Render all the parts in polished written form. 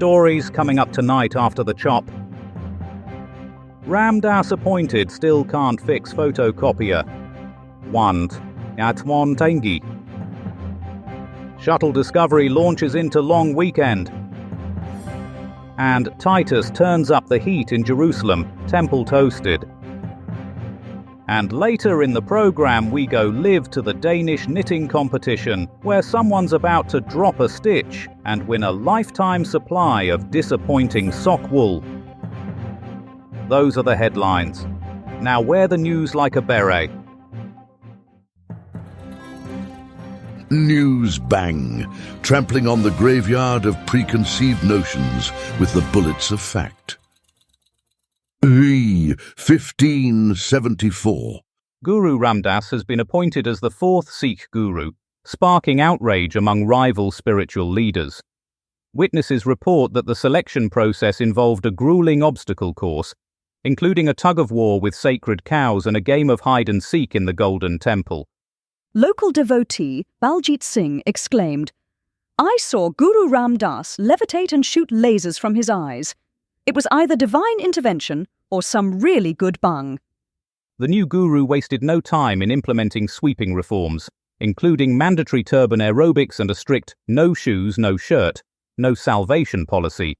stories coming up tonight after the chop. Ramdas appointed still can't fix photocopier. Want at one Tengi. Shuttle Discovery launches into long weekend. And Titus turns up the heat in Jerusalem, temple toasted. And later in the program we go live to the Danish knitting competition, where someone's about to drop a stitch and win a lifetime supply of disappointing sock wool. Those are the headlines. Now wear the news like a beret. Newsbang, trampling on the graveyard of preconceived notions with the bullets of fact. 1574. Guru Ramdas has been appointed as the fourth Sikh Guru, sparking outrage among rival spiritual leaders. Witnesses report that the selection process involved a grueling obstacle course, including a tug-of-war with sacred cows and a game of hide-and-seek in the Golden Temple. Local devotee Baljit Singh exclaimed, "I saw Guru Ramdas levitate and shoot lasers from his eyes. It was either divine intervention or some really good bung." The new guru wasted no time in implementing sweeping reforms, including mandatory turban aerobics and a strict no shoes, no shirt, no salvation policy.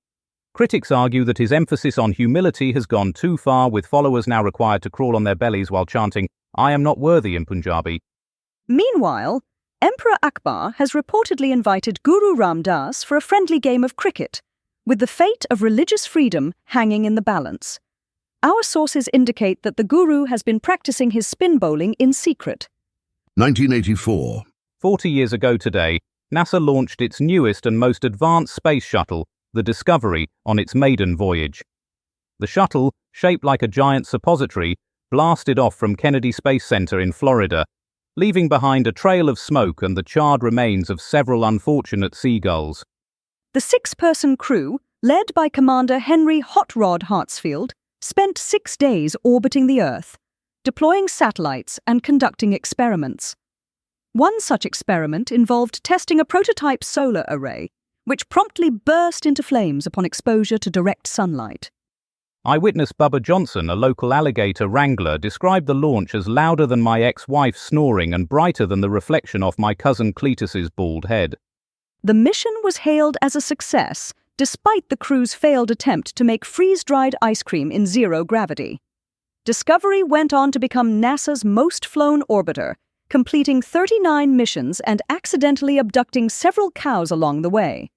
Critics argue that his emphasis on humility has gone too far, with followers now required to crawl on their bellies while chanting, "I am not worthy" in Punjabi. Meanwhile, Emperor Akbar has reportedly invited Guru Ramdas for a friendly game of cricket, with the fate of religious freedom hanging in the balance. Our sources indicate that the Guru has been practicing his spin bowling in secret. 1984. 40 years ago today, NASA launched its newest and most advanced space shuttle, the Discovery, on its maiden voyage. The shuttle, shaped like a giant suppository, blasted off from Kennedy Space Center in Florida, leaving behind a trail of smoke and the charred remains of several unfortunate seagulls. The six-person crew, led by Commander Henry Hot Rod Hartsfield, spent 6 days orbiting the Earth, deploying satellites and conducting experiments. One such experiment involved testing a prototype solar array, which promptly burst into flames upon exposure to direct sunlight. Eyewitness Bubba Johnson, a local alligator wrangler, described the launch as louder than my ex-wife's snoring and brighter than the reflection off my cousin Cletus's bald head. The mission was hailed as a success, despite the crew's failed attempt to make freeze-dried ice cream in zero gravity. Discovery went on to become NASA's most flown orbiter, completing 39 missions and accidentally abducting several cows along the way.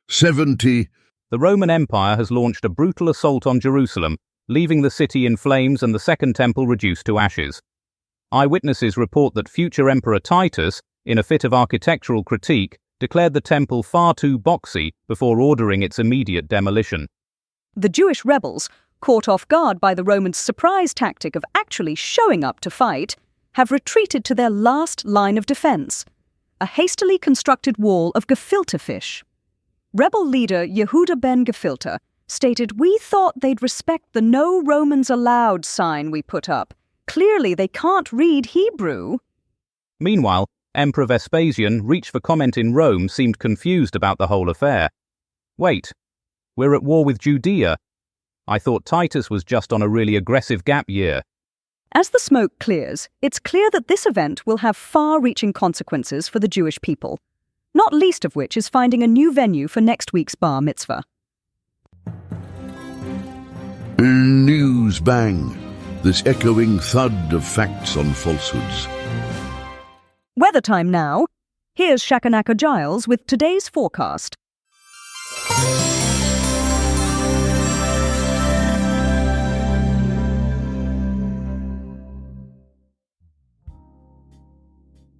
70. The Roman Empire has launched a brutal assault on Jerusalem, leaving the city in flames and the Second Temple reduced to ashes. Eyewitnesses report that future Emperor Titus, in a fit of architectural critique, declared the temple far too boxy before ordering its immediate demolition. The Jewish rebels, caught off guard by the Romans' surprise tactic of actually showing up to fight, have retreated to their last line of defense, a hastily constructed wall of gefilte fish. Rebel leader Yehuda ben Gefilte stated, "We thought they'd respect the No Romans Allowed sign we put up. Clearly they can't read Hebrew." Meanwhile, Emperor Vespasian, reached for comment in Rome, seemed confused about the whole affair. Wait, we're at war with Judea? I thought Titus was just on a really aggressive gap year. As the smoke clears, it's clear that this event will have far-reaching consequences for the Jewish people, not least of which is finding a new venue for next week's bar mitzvah. Newsbang, this echoing thud of facts on falsehoods. Weather time now. Here's Shakanaka Giles with today's forecast.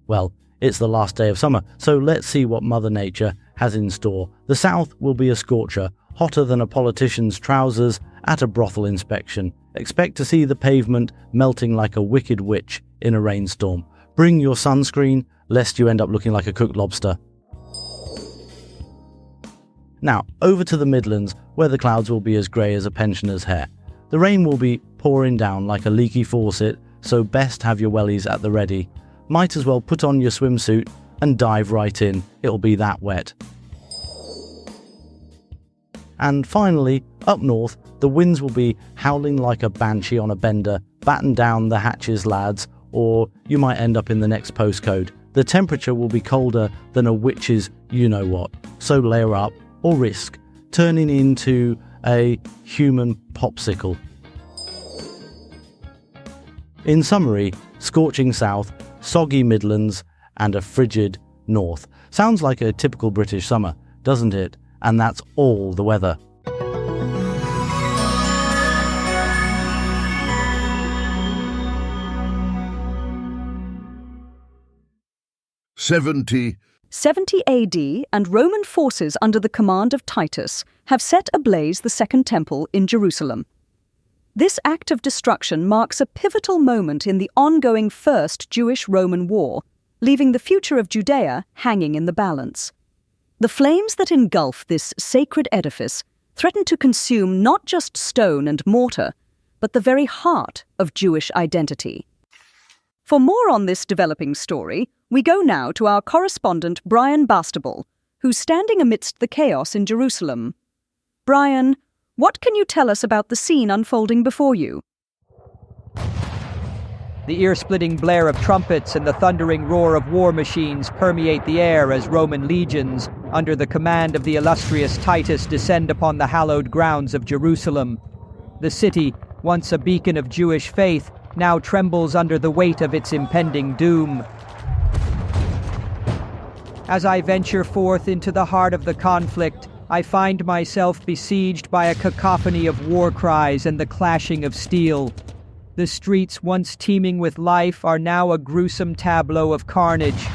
Well, it's the last day of summer, so let's see what Mother Nature has in store. The south will be a scorcher, hotter than a politician's trousers at a brothel inspection. Expect to see the pavement melting like a wicked witch in a rainstorm. Bring your sunscreen, lest you end up looking like a cooked lobster. Now, over to the Midlands, where the clouds will be as grey as a pensioner's hair. The rain will be pouring down like a leaky faucet, so best have your wellies at the ready. Might as well put on your swimsuit and dive right in, it'll be that wet. And finally, up north, the winds will be howling like a banshee on a bender. Batten down the hatches, lads, or you might end up in the next postcode. The temperature will be colder than a witch's you-know-what, so layer up or risk turning into a human popsicle. In summary, scorching south, soggy Midlands, and a frigid north. Sounds like a typical British summer, doesn't it? And that's all the weather. '70 AD, and Roman forces under the command of Titus have set ablaze the Second Temple in Jerusalem. This act of destruction marks a pivotal moment in the ongoing First Jewish-Roman War, leaving the future of Judea hanging in the balance. The flames that engulf this sacred edifice threaten to consume not just stone and mortar, but the very heart of Jewish identity. For more on this developing story, we go now to our correspondent Brian Bastable, who's standing amidst the chaos in Jerusalem. Brian, what can you tell us about the scene unfolding before you? The ear-splitting blare of trumpets and the thundering roar of war machines permeate the air as Roman legions, under the command of the illustrious Titus, descend upon the hallowed grounds of Jerusalem. The city, once a beacon of Jewish faith, now trembles under the weight of its impending doom. As I venture forth into the heart of the conflict, I find myself besieged by a cacophony of war cries and the clashing of steel. The streets, once teeming with life, are now a gruesome tableau of carnage.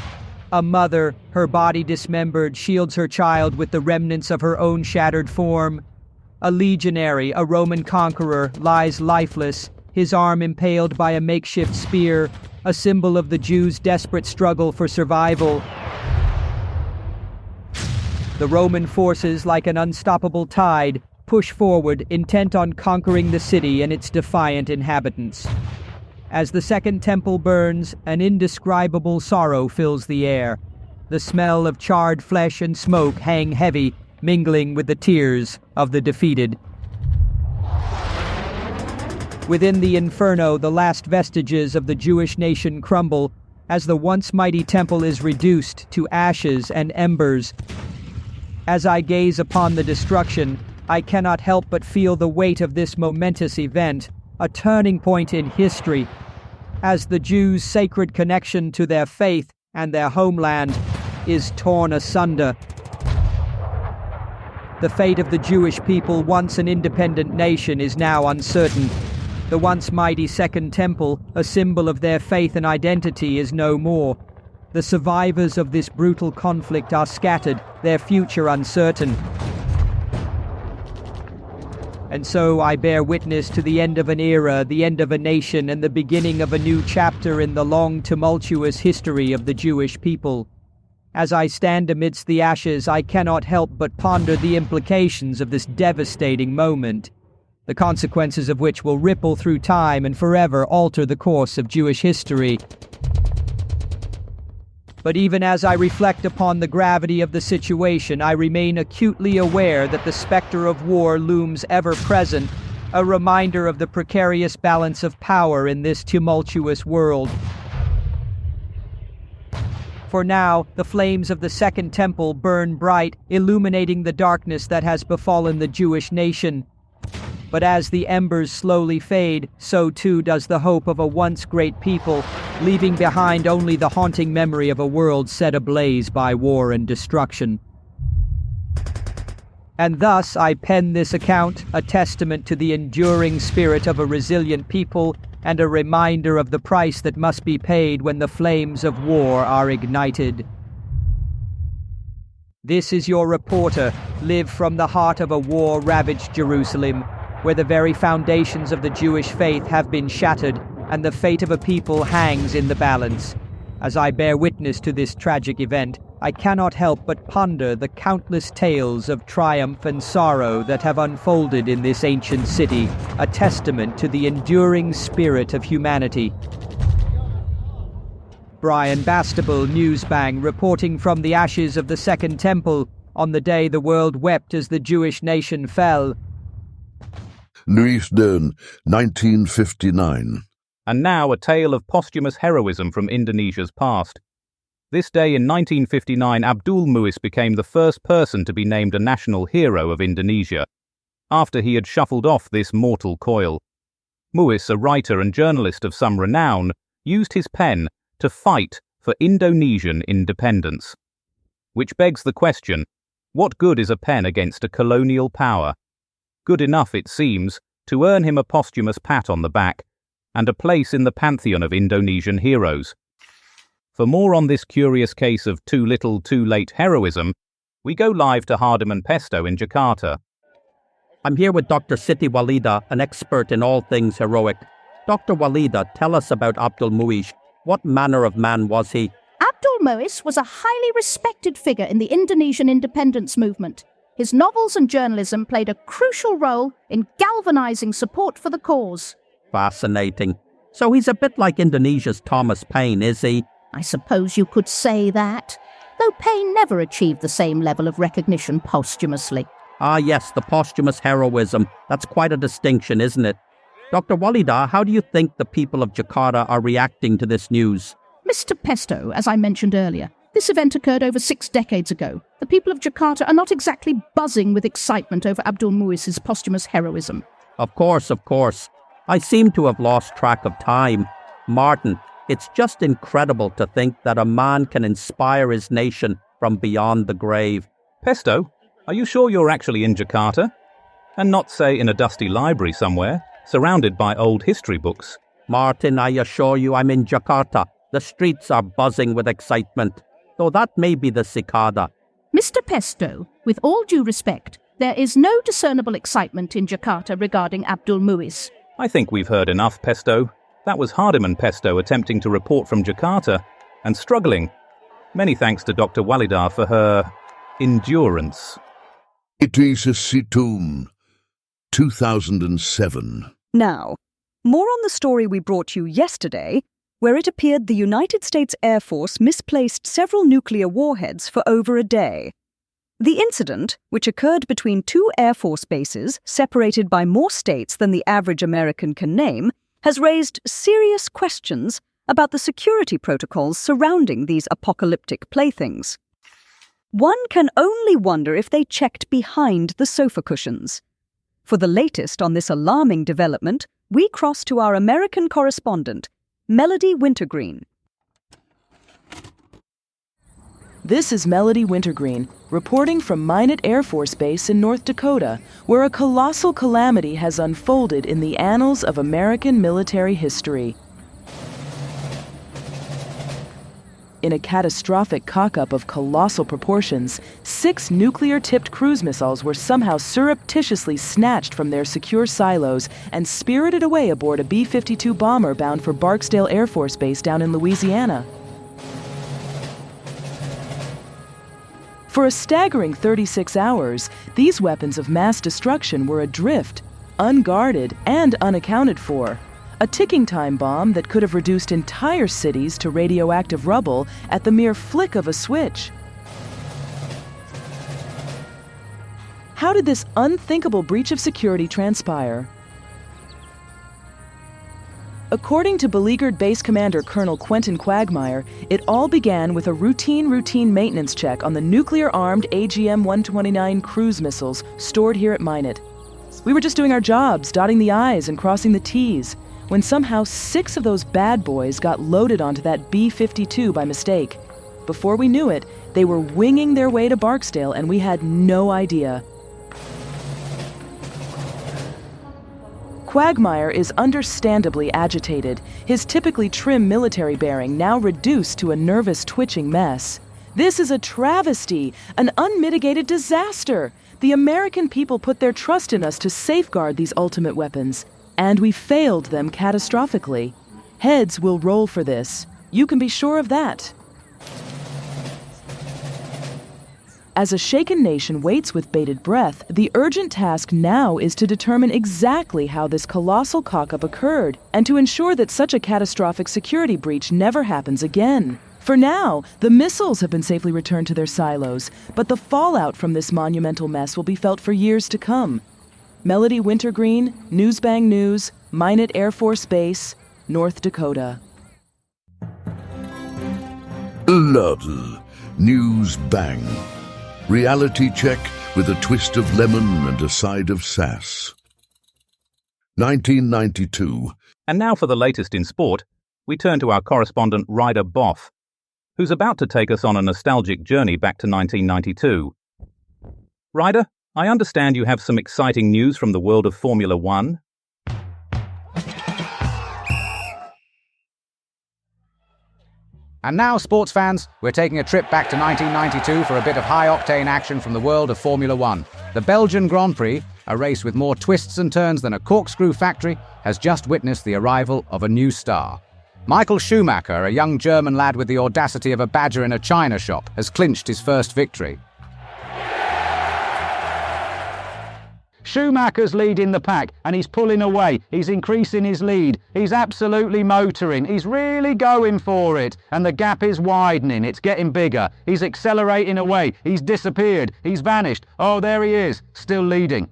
A mother, her body dismembered, shields her child with the remnants of her own shattered form. A legionary, a Roman conqueror, lies lifeless, his arm impaled by a makeshift spear, a symbol of the Jews' desperate struggle for survival. The Roman forces, like an unstoppable tide, push forward, intent on conquering the city and its defiant inhabitants. As the Second Temple burns, an indescribable sorrow fills the air. The smell of charred flesh and smoke hang heavy, mingling with the tears of the defeated. Within the inferno, the last vestiges of the Jewish nation crumble, as the once mighty temple is reduced to ashes and embers. As I gaze upon the destruction, I cannot help but feel the weight of this momentous event, a turning point in history, as the Jews' sacred connection to their faith and their homeland is torn asunder. The fate of the Jewish people, once an independent nation, is now uncertain. The once mighty Second Temple, a symbol of their faith and identity, is no more. The survivors of this brutal conflict are scattered, their future uncertain. And so I bear witness to the end of an era, the end of a nation, and the beginning of a new chapter in the long, tumultuous history of the Jewish people. As I stand amidst the ashes, I cannot help but ponder the implications of this devastating moment, the consequences of which will ripple through time and forever alter the course of Jewish history. But even as I reflect upon the gravity of the situation, I remain acutely aware that the specter of war looms ever present, a reminder of the precarious balance of power in this tumultuous world. For now, the flames of the Second Temple burn bright, illuminating the darkness that has befallen the Jewish nation. But as the embers slowly fade, so too does the hope of a once great people, leaving behind only the haunting memory of a world set ablaze by war and destruction. And thus I pen this account, a testament to the enduring spirit of a resilient people and a reminder of the price that must be paid when the flames of war are ignited. This is your reporter, live from the heart of a war-ravaged Jerusalem, where the very foundations of the Jewish faith have been shattered and the fate of a people hangs in the balance. As I bear witness to this tragic event, I cannot help but ponder the countless tales of triumph and sorrow that have unfolded in this ancient city, a testament to the enduring spirit of humanity. Brian Bastable, Newsbang, reporting from the ashes of the Second Temple, on the day the world wept as the Jewish nation fell. Newsbang, 1959. And now a tale of posthumous heroism from Indonesia's past. This day in 1959, Abdul Muis became the first person to be named a national hero of Indonesia, after he had shuffled off this mortal coil. Muis, a writer and journalist of some renown, used his pen to fight for Indonesian independence. Which begs the question, what good is a pen against a colonial power? Good enough, it seems, to earn him a posthumous pat on the back and a place in the pantheon of Indonesian heroes. For more on this curious case of too little, too late heroism, we go live to Hardiman Pesto in Jakarta. I'm here with Dr. Siti Walida, an expert in all things heroic. Dr. Walida, tell us about Abdul Muis. What manner of man was he? Abdul Muis was a highly respected figure in the Indonesian independence movement. His novels and journalism played a crucial role in galvanizing support for the cause. Fascinating. So he's a bit like Indonesia's Thomas Paine, is he? I suppose you could say that, though Paine never achieved the same level of recognition posthumously. Ah yes, the posthumous heroism. That's quite a distinction, isn't it? Dr. Walida, how do you think the people of Jakarta are reacting to this news? Mr. Pesto, as I mentioned earlier, this event occurred over 6 decades ago. The people of Jakarta are not exactly buzzing with excitement over Abdul Muis's posthumous heroism. Of course. I seem to have lost track of time. Martin, it's just incredible to think that a man can inspire his nation from beyond the grave. Pesto, are you sure you're actually in Jakarta? And not, say, in a dusty library somewhere, surrounded by old history books? Martin, I assure you I'm in Jakarta. The streets are buzzing with excitement, though that may be the cicada. Mr. Pesto, with all due respect, there is no discernible excitement in Jakarta regarding Abdul Muis. I think we've heard enough, Pesto. That was Hardiman Pesto attempting to report from Jakarta, and struggling. Many thanks to Dr. Walida for her endurance. It is a Situm, 2007. Now, more on the story we brought you yesterday, where it appeared the United States Air Force misplaced several nuclear warheads for over a day. The incident, which occurred between 2 Air Force bases separated by more states than the average American can name, has raised serious questions about the security protocols surrounding these apocalyptic playthings. One can only wonder if they checked behind the sofa cushions. For the latest on this alarming development, we cross to our American correspondent, Melody Wintergreen. This is Melody Wintergreen, reporting from Minot Air Force Base in North Dakota, where a colossal calamity has unfolded in the annals of American military history. In a catastrophic cock-up of colossal proportions, 6 nuclear-tipped cruise missiles were somehow surreptitiously snatched from their secure silos and spirited away aboard a B-52 bomber bound for Barksdale Air Force Base down in Louisiana. For a staggering 36 hours, these weapons of mass destruction were adrift, unguarded, and unaccounted for. A ticking time bomb that could have reduced entire cities to radioactive rubble at the mere flick of a switch. How did this unthinkable breach of security transpire? According to beleaguered Base Commander Colonel Quentin Quagmire, it all began with a routine maintenance check on the nuclear-armed AGM-129 cruise missiles stored here at Minot. We were just doing our jobs, dotting the I's and crossing the T's, when somehow 6 of those bad boys got loaded onto that B-52 by mistake. Before we knew it, they were winging their way to Barksdale, and we had no idea. Quagmire is understandably agitated, his typically trim military bearing now reduced to a nervous, twitching mess. This is a travesty, an unmitigated disaster. The American people put their trust in us to safeguard these ultimate weapons, and we failed them catastrophically. Heads will roll for this. You can be sure of that. As a shaken nation waits with bated breath, the urgent task now is to determine exactly how this colossal cock-up occurred and to ensure that such a catastrophic security breach never happens again. For now, the missiles have been safely returned to their silos, but the fallout from this monumental mess will be felt for years to come. Melody Wintergreen, Newsbang News, Minot Air Force Base, North Dakota. Love Newsbang. Reality check with a twist of lemon and a side of sass. 1992. And now for the latest in sport, we turn to our correspondent Ryder Boff, who's about to take us on a nostalgic journey back to 1992. Ryder, I understand you have some exciting news from the world of Formula One. And now, sports fans, we're taking a trip back to 1992 for a bit of high-octane action from the world of Formula One. The Belgian Grand Prix, a race with more twists and turns than a corkscrew factory, has just witnessed the arrival of a new star. Michael Schumacher, a young German lad with the audacity of a badger in a china shop, has clinched his first victory. Schumacher's leading the pack, and he's pulling away. He's increasing his lead. He's absolutely motoring. He's really going for it. And the gap is widening. It's getting bigger. He's accelerating away. He's disappeared. He's vanished. Oh, there he is, still leading.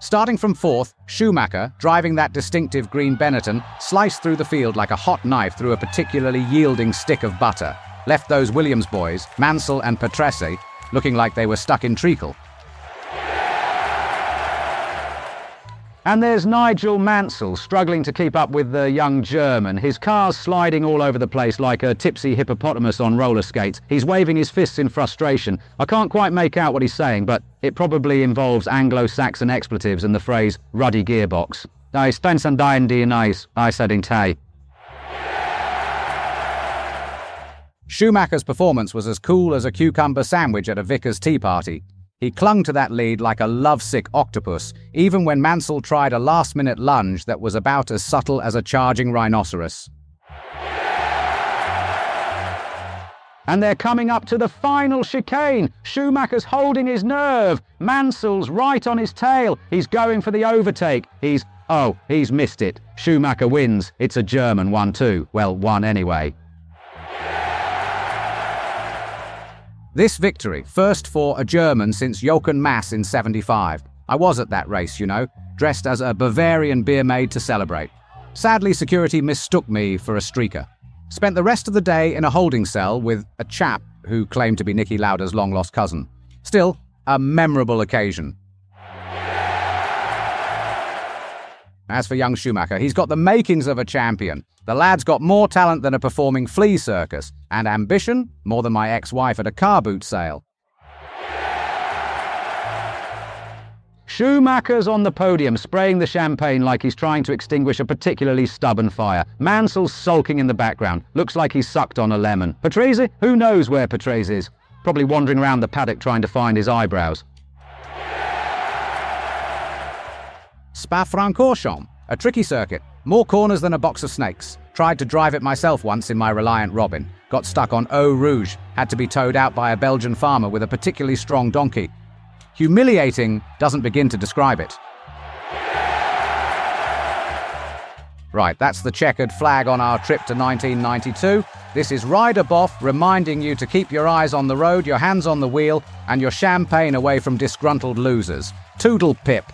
Starting from fourth, Schumacher, driving that distinctive green Benetton, sliced through the field like a hot knife through a particularly yielding stick of butter, left those Williams boys, Mansell and Patrese, looking like they were stuck in treacle. And there's Nigel Mansell struggling to keep up with the young German. His car's sliding all over the place like a tipsy hippopotamus on roller skates. He's waving his fists in frustration. I can't quite make out what he's saying, but it probably involves Anglo-Saxon expletives and the phrase ruddy gearbox. I spent some dying DNAs, I said in Tay. Schumacher's performance was as cool as a cucumber sandwich at a vicar's tea party. He clung to that lead like a lovesick octopus, even when Mansell tried a last-minute lunge that was about as subtle as a charging rhinoceros. And they're coming up to the final chicane. Schumacher's holding his nerve. Mansell's right on his tail. He's going for the overtake. He's missed it. Schumacher wins. It's a German 1-2. Well, one anyway. This victory, first for a German since Jochen Mass in '75. I was at that race, you know, dressed as a Bavarian beer maid to celebrate. Sadly, security mistook me for a streaker. Spent the rest of the day in a holding cell with a chap who claimed to be Niki Lauda's long-lost cousin. Still, a memorable occasion. As for young Schumacher, he's got the makings of a champion. The lad's got more talent than a performing flea circus, and ambition more than my ex-wife at a car boot sale. Schumacher's on the podium, spraying the champagne like he's trying to extinguish a particularly stubborn fire. Mansell's sulking in the background. Looks like he's sucked on a lemon. Patrese? Who knows where Patrese is? Probably wandering around the paddock trying to find his eyebrows. Spa-Francorchamps, a tricky circuit. More corners than a box of snakes. Tried to drive it myself once in my Reliant Robin. Got stuck on Eau Rouge. Had to be towed out by a Belgian farmer with a particularly strong donkey. Humiliating doesn't begin to describe it. Right, that's the checkered flag on our trip to 1992. This is Ryder Boff reminding you to keep your eyes on the road, your hands on the wheel, and your champagne away from disgruntled losers. Toodle pip.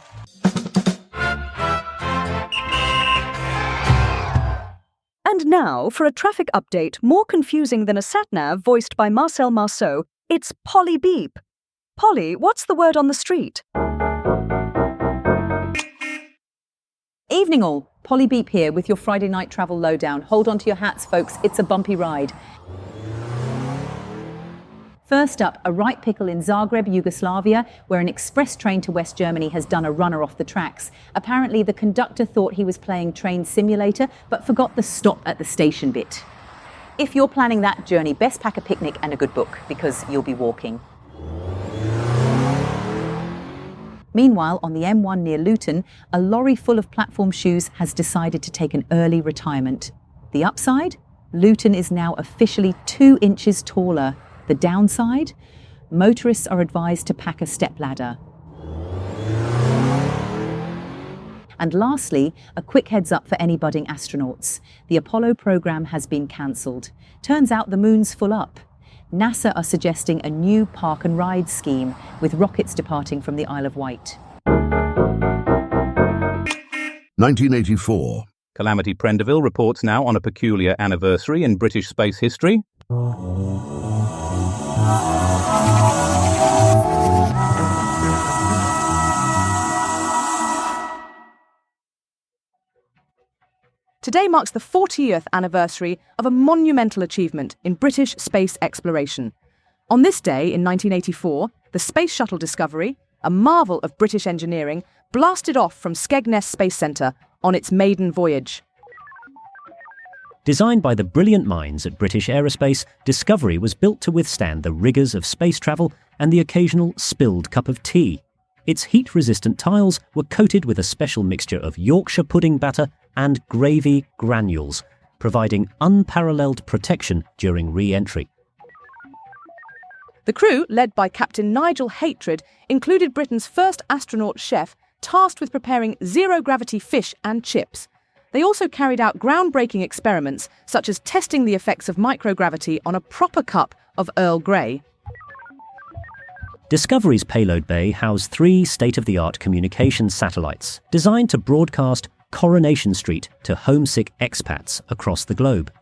And now, for a traffic update more confusing than a sat-nav voiced by Marcel Marceau, it's Polly Beep. Polly, what's the word on the street? Evening all, Polly Beep here with your Friday night travel lowdown. Hold on to your hats, folks, it's a bumpy ride. First up, a right pickle in Zagreb, Yugoslavia, where an express train to West Germany has done a runner off the tracks. Apparently, the conductor thought he was playing Train Simulator, but forgot the stop at the station bit. If you're planning that journey, best pack a picnic and a good book, because you'll be walking. Meanwhile, on the M1 near Luton, a lorry full of platform shoes has decided to take an early retirement. The upside? Luton is now officially 2 inches taller. The downside? Motorists are advised to pack a stepladder. And lastly, a quick heads up for any budding astronauts. The Apollo program has been cancelled. Turns out the moon's full up. NASA are suggesting a new park and ride scheme with rockets departing from the Isle of Wight. 1984. Calamity Prendeville reports now on a peculiar anniversary in British space history. Today marks the 40th anniversary of a monumental achievement in British space exploration. On this day in 1984, the Space Shuttle Discovery, a marvel of British engineering, blasted off from Skegness Space Centre on its maiden voyage. Designed by the brilliant minds at British Aerospace, Discovery was built to withstand the rigours of space travel and the occasional spilled cup of tea. Its heat-resistant tiles were coated with a special mixture of Yorkshire pudding batter and gravy granules, providing unparalleled protection during re-entry. The crew, led by Captain Nigel Hatred, included Britain's first astronaut chef, tasked with preparing zero-gravity fish and chips. They also carried out groundbreaking experiments, such as testing the effects of microgravity on a proper cup of Earl Grey. Discovery's payload bay housed 3 state-of-the-art communications satellites designed to broadcast Coronation Street to homesick expats across the globe.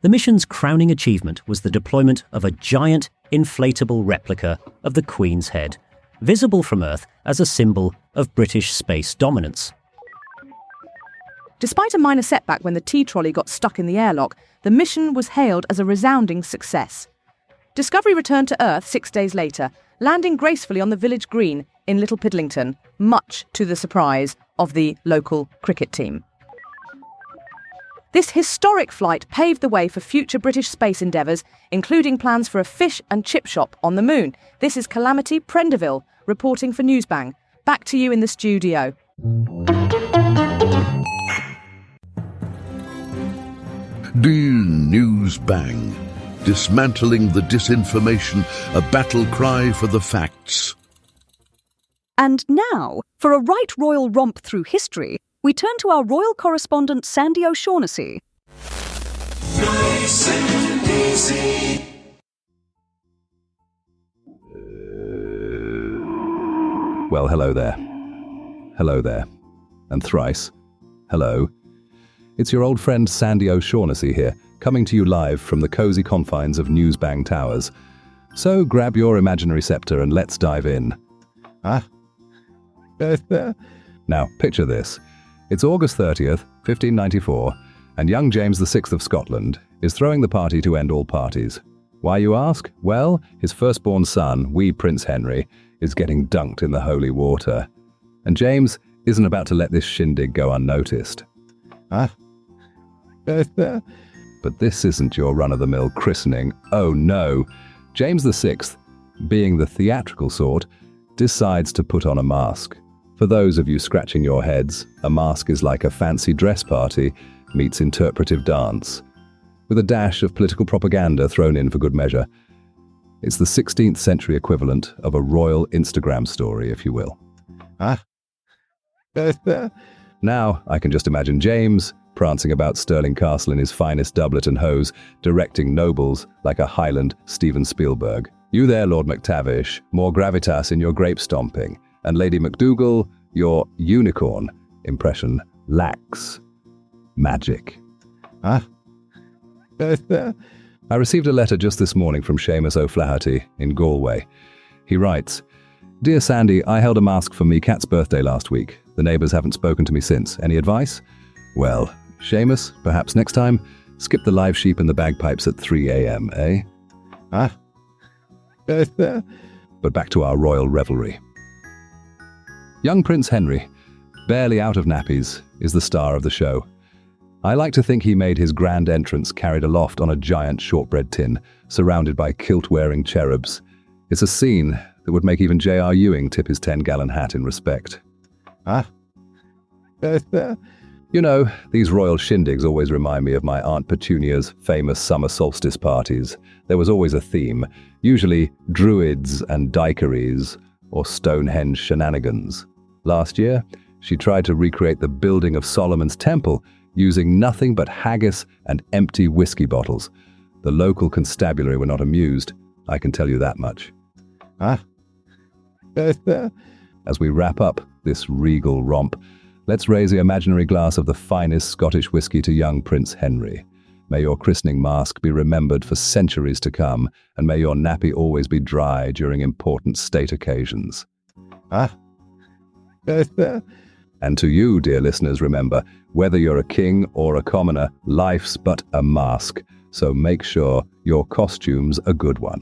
The mission's crowning achievement was the deployment of a giant inflatable replica of the Queen's head, visible from Earth as a symbol of British space dominance. Despite a minor setback when the tea trolley got stuck in the airlock, the mission was hailed as a resounding success. Discovery returned to Earth 6 days later, landing gracefully on the village green in Little Piddlington, much to the surprise of the local cricket team. This historic flight paved the way for future British space endeavours, including plans for a fish and chip shop on the moon. This is Calamity Prendeville, reporting for Newsbang. Back to you in the studio. Dear Newsbang, dismantling the disinformation, a battle cry for the facts. And now, for a right royal romp through history, we turn to our royal correspondent Sandy O'Shaughnessy. Nice and easy. Well, hello there. Hello there. And thrice, hello. It's your old friend Sandy O'Shaughnessy here, coming to you live from the cosy confines of Newsbang Towers. So grab your imaginary scepter and let's dive in. Now, picture this. It's August 30th, 1594, and young James VI of Scotland is throwing the party to end all parties. Why, you ask? Well, his firstborn son, wee Prince Henry, is getting dunked in the holy water. And James isn't about to let this shindig go unnoticed. But this isn't your run-of-the-mill christening. Oh no! James VI, being the theatrical sort, decides to put on a mask. For those of you scratching your heads, a mask is like a fancy dress party meets interpretive dance, with a dash of political propaganda thrown in for good measure. It's the 16th century equivalent of a royal Instagram story, if you will. Now, I can just imagine James prancing about Stirling Castle in his finest doublet and hose, directing nobles like a Highland Steven Spielberg. You there, Lord McTavish, more gravitas in your grape stomping, and Lady McDougal, your unicorn impression lacks magic. I received a letter just this morning from Seamus O'Flaherty in Galway. He writes, "Dear Sandy, I held a mask for me cat's birthday last week. The neighbours haven't spoken to me since. Any advice?" Well, Seamus, perhaps next time, skip the live sheep and the bagpipes at 3 a.m, eh? But back to our royal revelry. Young Prince Henry, barely out of nappies, is the star of the show. I like to think he made his grand entrance carried aloft on a giant shortbread tin, surrounded by kilt-wearing cherubs. It's a scene that would make even J.R. Ewing tip his 10-gallon hat in respect. You know, these royal shindigs always remind me of my Aunt Petunia's famous summer solstice parties. There was always a theme, usually druids and daiquiris, or Stonehenge shenanigans. Last year, She tried to recreate the building of Solomon's temple using nothing but haggis and empty whiskey bottles. The local constabulary were not amused, I can tell you that much. As we wrap up this regal romp, let's raise the imaginary glass of the finest Scottish whiskey to young Prince Henry. May your christening mask be remembered for centuries to come, and may your nappy always be dry during important state occasions. And to you, dear listeners, remember, whether you're a king or a commoner, life's but a mask, so make sure your costume's a good one.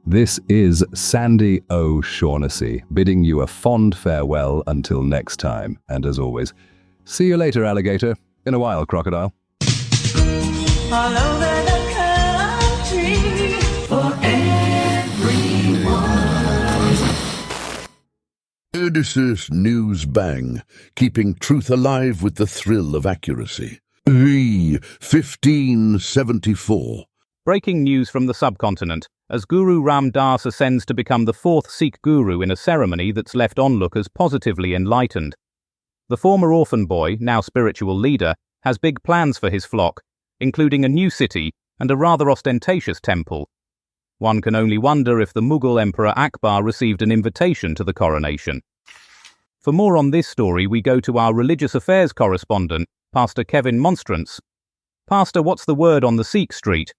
This is Sandy O'Shaughnessy, bidding you a fond farewell until next time, and as always, see you later, alligator. In a while, crocodile. All over the country for everyone. Odysseus Newsbang, keeping truth alive with the thrill of accuracy. 1574. Breaking news from the subcontinent, as Guru Ram Das ascends to become the fourth Sikh Guru in a ceremony that's left onlookers positively enlightened. The former orphan boy, now spiritual leader, has big plans for his flock, including a new city and a rather ostentatious temple. One can only wonder if the Mughal Emperor Akbar received an invitation to the coronation. For more on this story, we go to our religious affairs correspondent, Pastor Kevin Monstrance. Pastor, what's the word on the Sikh street?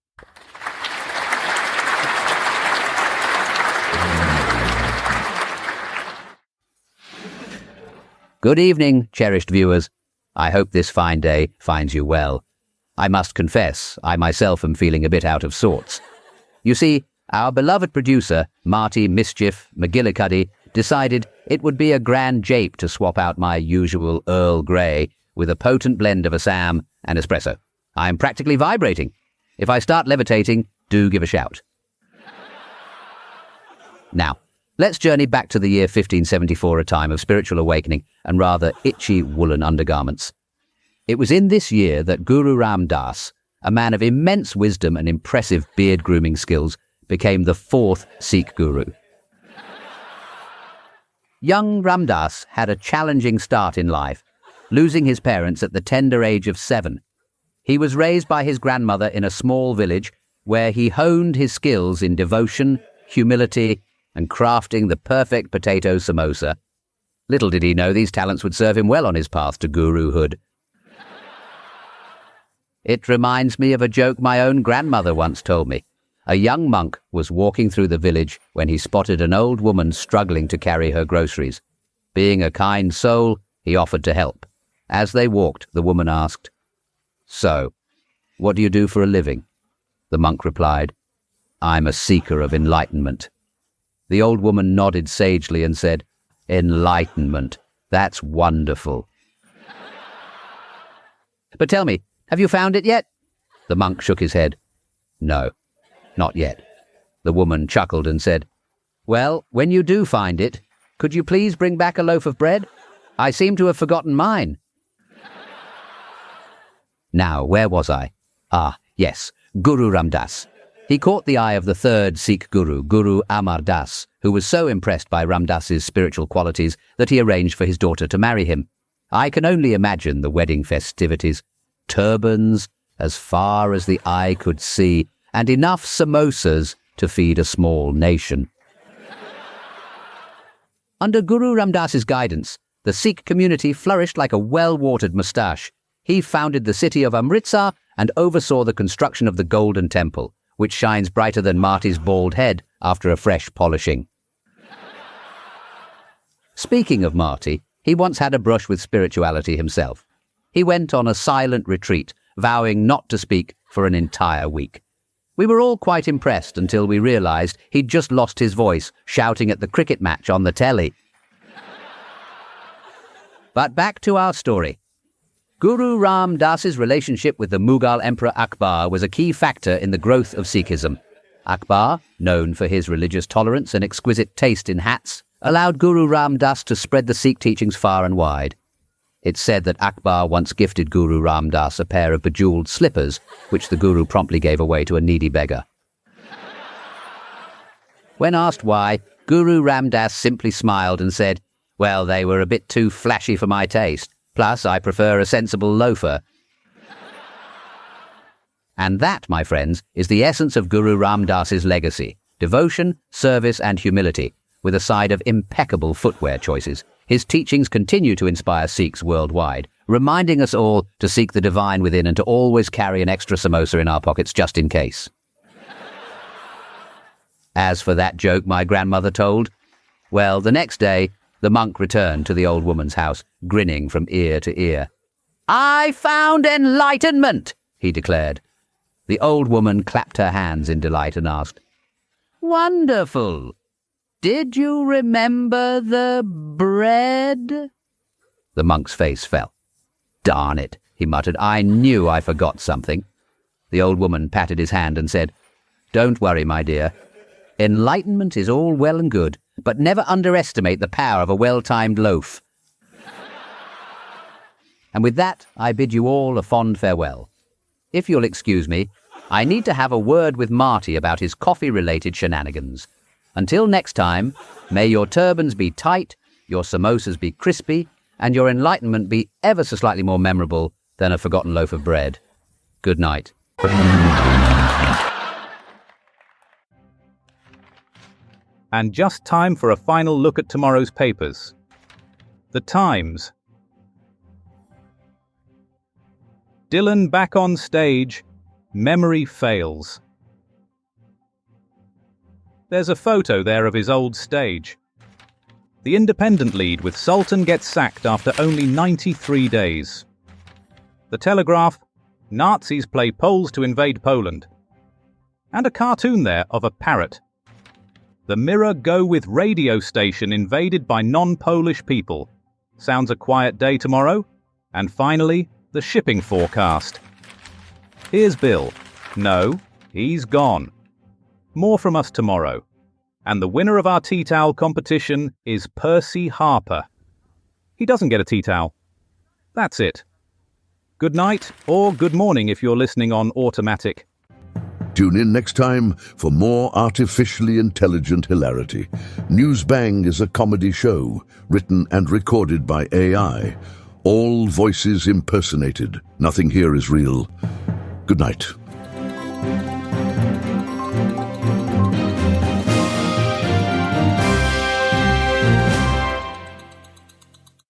Good evening, cherished viewers. I hope this fine day finds you well. I must confess, I myself am feeling a bit out of sorts. You see, our beloved producer, Marty Mischief McGillicuddy, decided it would be a grand jape to swap out my usual Earl Grey with a potent blend of Assam and espresso. I'm practically vibrating. If I start levitating, do give a shout. Now, let's journey back to the year 1574, a time of spiritual awakening and rather itchy woolen undergarments. It was in this year that Guru Ram Das, a man of immense wisdom and impressive beard grooming skills, became the fourth Sikh Guru. Young Ram Das had a challenging start in life, losing his parents at the tender age of 7. He was raised by his grandmother in a small village where he honed his skills in devotion, humility, and crafting the perfect potato samosa. Little did he know these talents would serve him well on his path to guruhood. It reminds me of a joke my own grandmother once told me. A young monk was walking through the village when he spotted an old woman struggling to carry her groceries. Being a kind soul, he offered to help. As they walked, the woman asked, "So, what do you do for a living?" The monk replied, "I'm a seeker of enlightenment." The old woman nodded sagely and said, "Enlightenment, that's wonderful. But tell me, have you found it yet?" The monk shook his head. "No, not yet." The woman chuckled and said, "Well, when you do find it, could you please bring back a loaf of bread? I seem to have forgotten mine." Now, where was I? Yes, Guru Ram Das. He caught the eye of the third Sikh Guru, Guru Amar Das, who was so impressed by Ram Das's spiritual qualities that he arranged for his daughter to marry him. I can only imagine the wedding festivities. Turbans as far as the eye could see, and enough samosas to feed a small nation. Under Guru Ram Das's guidance, the Sikh community flourished like a well-watered moustache. He founded the city of Amritsar and oversaw the construction of the Golden Temple, which shines brighter than Marty's bald head after a fresh polishing. Speaking of Marty, he once had a brush with spirituality himself. He went on a silent retreat, vowing not to speak for an entire week. We were all quite impressed until we realized he'd just lost his voice shouting at the cricket match on the telly. But back to our story. Guru Ram Das's relationship with the Mughal Emperor Akbar was a key factor in the growth of Sikhism. Akbar, known for his religious tolerance and exquisite taste in hats, allowed Guru Ram Das to spread the Sikh teachings far and wide. It's said that Akbar once gifted Guru Ram Das a pair of bejeweled slippers, which the Guru promptly gave away to a needy beggar. When asked why, Guru Ram Dass simply smiled and said, "Well, they were a bit too flashy for my taste. Plus, I prefer a sensible loafer." And that, my friends, is the essence of Guru Ram Dass's legacy: devotion, service, and humility, with a side of impeccable footwear choices. His teachings continue to inspire Sikhs worldwide, reminding us all to seek the divine within and to always carry an extra samosa in our pockets just in case. As for that joke my grandmother told, well, the next day, the monk returned to the old woman's house, grinning from ear to ear. "I found enlightenment," he declared. The old woman clapped her hands in delight and asked, "Wonderful. Did you remember the bread?" The monk's face fell. "Darn it," he muttered. "I knew I forgot something." The old woman patted his hand and said, "Don't worry, my dear. Enlightenment is all well and good, but never underestimate the power of a well-timed loaf." And with that, I bid you all a fond farewell. If you'll excuse me, I need to have a word with Marty about his coffee-related shenanigans. Until next time, may your turbans be tight, your samosas be crispy, and your enlightenment be ever so slightly more memorable than a forgotten loaf of bread. Good night. And just time for a final look at tomorrow's papers. The Times. Dylan back on stage. Memory fails. There's a photo there of his old stage. The Independent lead with Sultan gets sacked after only 93 days. The Telegraph. Nazis play Poles to invade Poland. And a cartoon there of a parrot. The Mirror go with radio station invaded by non-Polish people. Sounds a quiet day tomorrow. And finally, the shipping forecast. Here's Bill. No, he's gone. More from us tomorrow. And the winner of our tea towel competition is Percy Harper. He doesn't get a tea towel. That's it. Good night, or good morning if you're listening on automatic. Tune in next time for more artificially intelligent hilarity. Newsbang is a comedy show, written and recorded by AI. All voices impersonated. Nothing here is real. Good night.